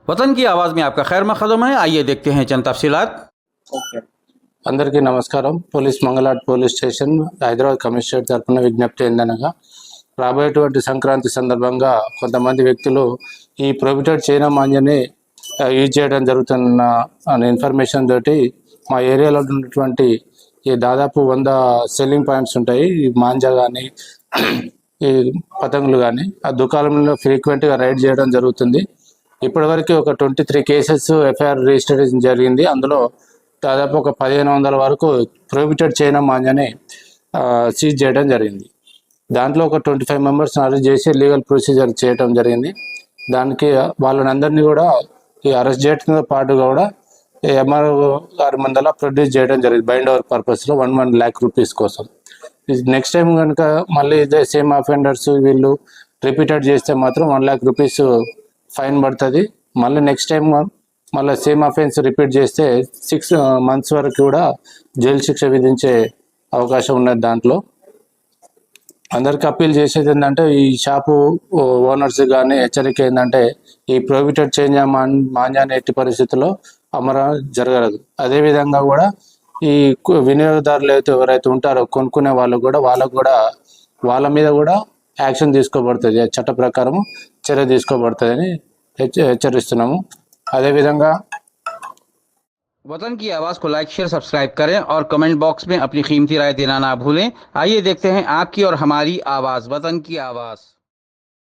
वतन की आवाज़ में आपका खैर मकदम है। आइए देखते हैं चंद तफसीलात। అందరికీ నమస్కారం. Police Mangalhat police station Hyderabad commissioner తరఫున విజ్ఞప్తి ఏందనగా, రాబోయేటువంటి సంక్రాంతి సందర్భంగా కొంతమంది వ్యక్తులు ఈ ప్రొహిబిటెడ్ చైనా మాంజాని యూజ్ చేయడం జరుగుతున్న అనే ఇన్ఫర్మేషన్ తోటి మా ఏరియాలో ఉన్నటువంటి ఈ దాదాపు 100 సెల్లింగ్ పాయింట్స్ ఉంటాయి. ఈ మాంజా కానీ ఈ పతంగులు కానీ ఆ దుకాణంలో ఫ్రీక్వెంట్గా రైడ్ చేయడం జరుగుతుంది. ఇప్పటివరకు ఒక 23 కేసెస్ ఎఫ్ఐఆర్ రిజిస్టర్ జరిగింది. అందులో దాదాపు ఒక 1500 వరకు ప్రొహిబిటెడ్ చైనా మాంజాని సీజ్ చేయడం జరిగింది. దాంట్లో ఒక 25 మెంబర్స్ అరెస్ట్ చేసి లీగల్ ప్రొసీజర్ చేయడం జరిగింది. దానికి వాళ్ళని అందరినీ కూడా ఈ అరెస్ట్ చేయడంతో పాటుగా కూడా ఎంఆర్ఓ గారి ముందర ప్రొడ్యూస్ చేయడం జరిగింది బైండ్ ఓవర్ పర్పస్లో 1 lakh రూపీస్ కోసం. నెక్స్ట్ టైం కనుక మళ్ళీ ఇదే సేమ్ అఫెండర్స్ వీళ్ళు రిపీటెడ్ చేస్తే మాత్రం 1 lakh రూపీస్ ఫైన్ పడుతుంది. మళ్ళీ నెక్స్ట్ టైం మళ్ళీ సేమ్ అఫెన్స్ రిపీట్ చేస్తే 6 months వరకు కూడా జైలు శిక్ష విధించే అవకాశం ఉన్నది. దాంట్లో అందరికి అప్పీల్ చేసేది ఏంటంటే, ఈ షాపు ఓనర్స్ కానీ హెచ్చరిక ఏంటంటే, ఈ ప్రొహిబిటెడ్ చైనా మాంజాని ఎట్టి పరిస్థితుల్లో అమలు జరగదు. అదేవిధంగా కూడా ఈ వినియోగదారులు ఎవరైతే ఉంటారో కొనుక్కునే వాళ్ళకు కూడా వాళ్ళ మీద కూడా యాక్షన్ తీసుకోబడుతుంది, చట్ట ప్రకారం చర్య తీసుకోబడుతుందని హెచ్చరిస్తున్నాము. అదేవిధంగా वतन की आवाज़ को लाइक शेयर सब्सक्राइब करें और कमेंट बॉक्स में अपनी कीमती राय देना ना भूलें। आइए देखते हैं आपकी और हमारी आवाज़, वतन की आवाज़।